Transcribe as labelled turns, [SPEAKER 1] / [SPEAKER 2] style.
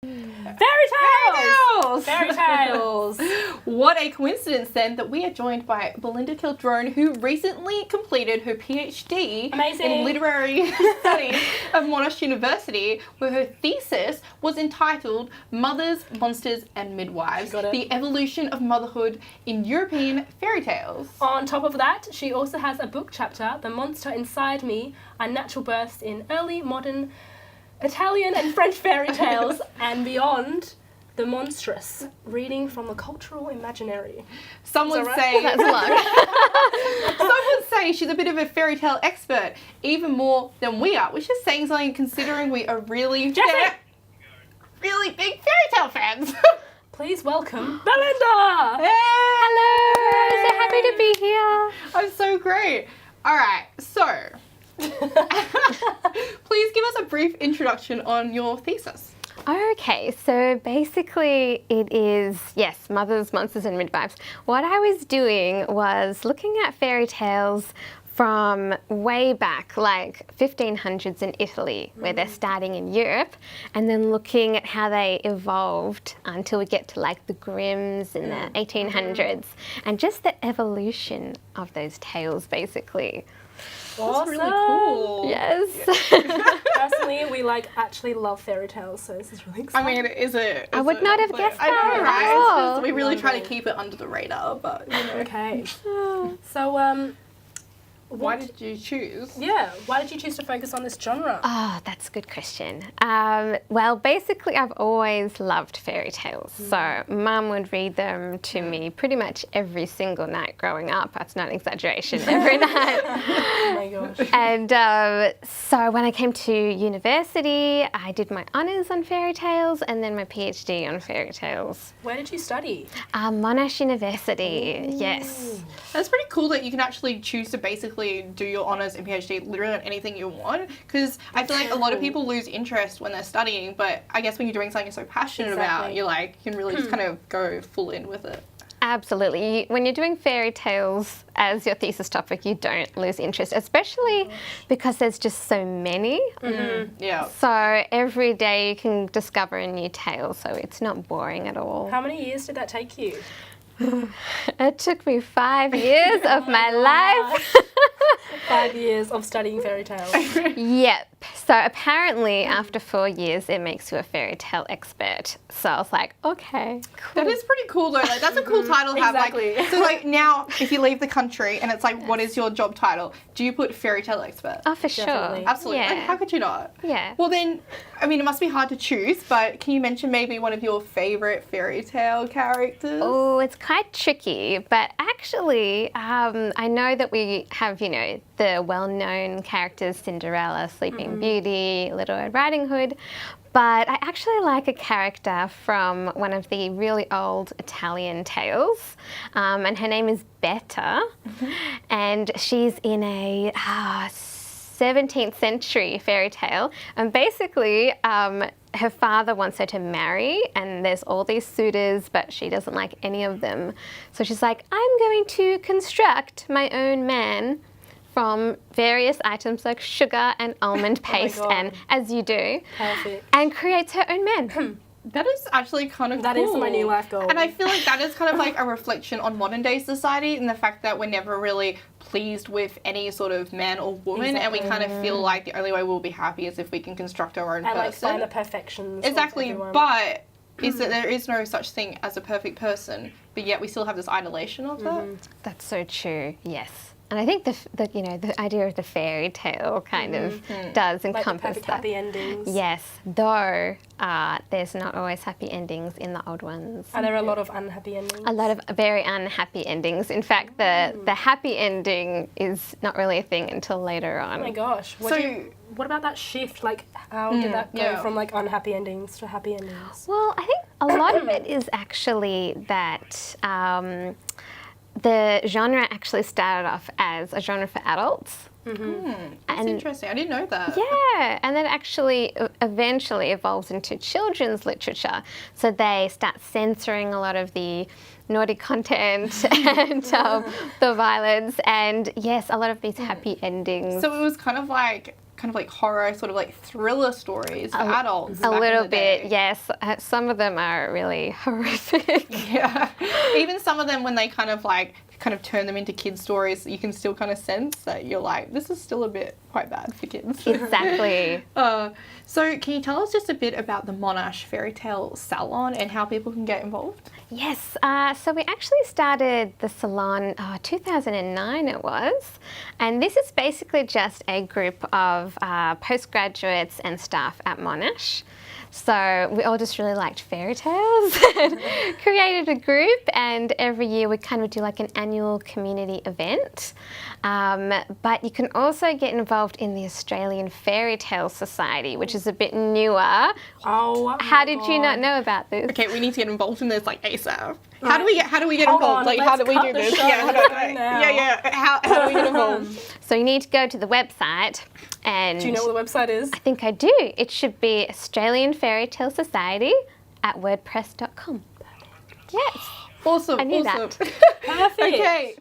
[SPEAKER 1] Fairytales!
[SPEAKER 2] Fairytales!
[SPEAKER 1] What a coincidence then that we are joined by Belinda Calderone, who recently completed her PhD in literary studies at Monash University, where her thesis was entitled Mothers, Monsters and Midwives, the Evolution of Motherhood in European Fairy Tales.
[SPEAKER 2] On top of that, she also has a book chapter, The Monster Inside Me, Unnatural Births in Early Modern Italian and French Fairy Tales and Beyond the Monstrous, reading from the cultural imaginary.
[SPEAKER 1] Some would say
[SPEAKER 3] that's long.
[SPEAKER 1] Some would say she's a bit of a fairy tale expert, even more than we are, which is saying something considering we are really big fairy tale fans.
[SPEAKER 2] Please welcome Belinda!
[SPEAKER 1] Hey!
[SPEAKER 3] Hello! So happy to be here.
[SPEAKER 1] I'm so great. All right, so please give us a brief introduction on your thesis.
[SPEAKER 3] Okay, so basically it is, yes, Mothers, Monsters and Midwives. What I was doing was looking at fairy tales from way back, like 1500s in Italy, where they're starting in Europe, and then looking at how they evolved until we get to like the Grimms in the 1800s, and just the evolution of those tales, basically.
[SPEAKER 1] That's really cool.
[SPEAKER 3] Yes.
[SPEAKER 2] Personally, we actually love fairy tales, so this is really exciting.
[SPEAKER 1] I mean,
[SPEAKER 3] I would not have guessed
[SPEAKER 1] I know,
[SPEAKER 3] that.
[SPEAKER 1] right?
[SPEAKER 3] Oh.
[SPEAKER 1] We really try to keep it under the radar, but you know.
[SPEAKER 2] Okay. So,
[SPEAKER 1] why did you choose?
[SPEAKER 2] Yeah, why did you choose to focus on this genre?
[SPEAKER 3] Oh, that's a good question. Well, basically, I've always loved fairy tales. So Mum would read them to me pretty much every single night growing up. That's not an exaggeration, every night.
[SPEAKER 2] Oh my gosh.
[SPEAKER 3] And so when I came to university, I did my honours on fairy tales and then my PhD on fairy tales.
[SPEAKER 2] Where did you study?
[SPEAKER 3] Monash University, yes.
[SPEAKER 1] That's pretty cool that you can actually choose to basically do your honours and PhD literally on anything you want, because I feel like a lot of people lose interest when they're studying, but I guess when you're doing something you're so passionate about, you're like, you can really just kind of go full in with it.
[SPEAKER 3] Absolutely. When you're doing fairy tales as your thesis topic, you don't lose interest, especially because there's just so many.
[SPEAKER 1] Yeah.
[SPEAKER 3] So every day you can discover a new tale, so it's not boring at all.
[SPEAKER 2] How many years did that take you?
[SPEAKER 3] It took me 5 years of my life.
[SPEAKER 2] 5 years of studying fairy tales.
[SPEAKER 3] Yep. So apparently after 4 years it makes you a fairy tale expert. So I was like, okay, cool.
[SPEAKER 1] That is pretty cool though. Like, that's a cool title to have.
[SPEAKER 2] Exactly.
[SPEAKER 1] Like, so like now if you leave the country and it's like, what is your job title? Do you put fairy tale expert?
[SPEAKER 3] Oh, for sure.
[SPEAKER 1] Absolutely.
[SPEAKER 3] Yeah.
[SPEAKER 1] Like, how could you not?
[SPEAKER 3] Yeah.
[SPEAKER 1] Well then, I mean, it must be hard to choose, but can you mention maybe one of your favourite fairy tale characters?
[SPEAKER 3] Oh, it's quite tricky, but actually I know that we have, you know, the well-known characters, Cinderella, Sleeping Beauty, Little Red Riding Hood, but I actually like a character from one of the really old Italian tales, and her name is Betta, and she's in a 17th century fairy tale, and basically her father wants her to marry and there's all these suitors but she doesn't like any of them, so she's like, I'm going to construct my own man from various items like sugar and almond paste, and as you do, and creates her own man.
[SPEAKER 1] That is actually kind of cool.
[SPEAKER 2] That is my new life goal.
[SPEAKER 1] And I feel like that is kind of like a reflection on modern day society and the fact that we're never really pleased with any sort of man or woman, and we kind of feel like the only way we'll be happy is if we can construct our own person.
[SPEAKER 2] And like find the perfections.
[SPEAKER 1] Exactly, but is that there is no such thing as a perfect person, but yet we still have this idolation of that.
[SPEAKER 3] That's so true, yes. And I think the you know, the idea of the fairy tale kind of does encompass
[SPEAKER 2] like the perfect
[SPEAKER 3] that.
[SPEAKER 2] happy endings.
[SPEAKER 3] Yes, though there's not always happy endings in the old ones.
[SPEAKER 2] Are there a lot of unhappy endings?
[SPEAKER 3] A lot of very unhappy endings. In fact, the happy ending is not really a thing until later on.
[SPEAKER 2] Oh my gosh. What about that shift? Like, how did that go from like unhappy endings to happy endings?
[SPEAKER 3] Well, I think a lot of it is actually that the genre actually started off as a genre for adults.
[SPEAKER 1] That's interesting. I didn't know that.
[SPEAKER 3] Yeah, and then actually eventually evolves into children's literature. So they start censoring a lot of the naughty content and the violence, and yes, a lot of these happy endings.
[SPEAKER 1] So it was kind of like kind of like horror, sort of like thriller stories for adults.
[SPEAKER 3] A
[SPEAKER 1] back
[SPEAKER 3] little
[SPEAKER 1] in the day.
[SPEAKER 3] bit, yes. Some of them are really horrific.
[SPEAKER 1] Yeah. Even some of them, when they kind of turn them into kids stories, you can still kind of sense that you're like, this is still a bit quite bad for kids.
[SPEAKER 3] Exactly.
[SPEAKER 1] So can you tell us just a bit about the Monash Fairytale Salon and how people can get involved?
[SPEAKER 3] Yes, so we actually started the salon 2009 it was, and this is basically just a group of postgraduates and staff at Monash. So we all just really liked fairy tales and created a group, and every year we kind of do like an annual community event. But you can also get involved in the Australian Fairytale Society, which is a bit newer.
[SPEAKER 2] Oh,
[SPEAKER 3] how did you not know about this?
[SPEAKER 1] Okay, we need to get involved in this like ASAP.
[SPEAKER 2] Right.
[SPEAKER 1] How do we get
[SPEAKER 2] Hold
[SPEAKER 1] involved?
[SPEAKER 2] on,
[SPEAKER 1] Like, how do we
[SPEAKER 2] let's
[SPEAKER 1] do
[SPEAKER 2] cut the
[SPEAKER 1] this?
[SPEAKER 2] show
[SPEAKER 1] Yeah,
[SPEAKER 2] right now.
[SPEAKER 1] yeah. How do we get involved?
[SPEAKER 3] So you need to go to the website, and
[SPEAKER 2] Do you know what the website is?
[SPEAKER 3] I think I do. It should be Australian Fairytale Society at wordpress.com. Yes.
[SPEAKER 1] Awesome.
[SPEAKER 3] I knew
[SPEAKER 1] awesome.
[SPEAKER 3] that.
[SPEAKER 2] Perfect.
[SPEAKER 1] Okay.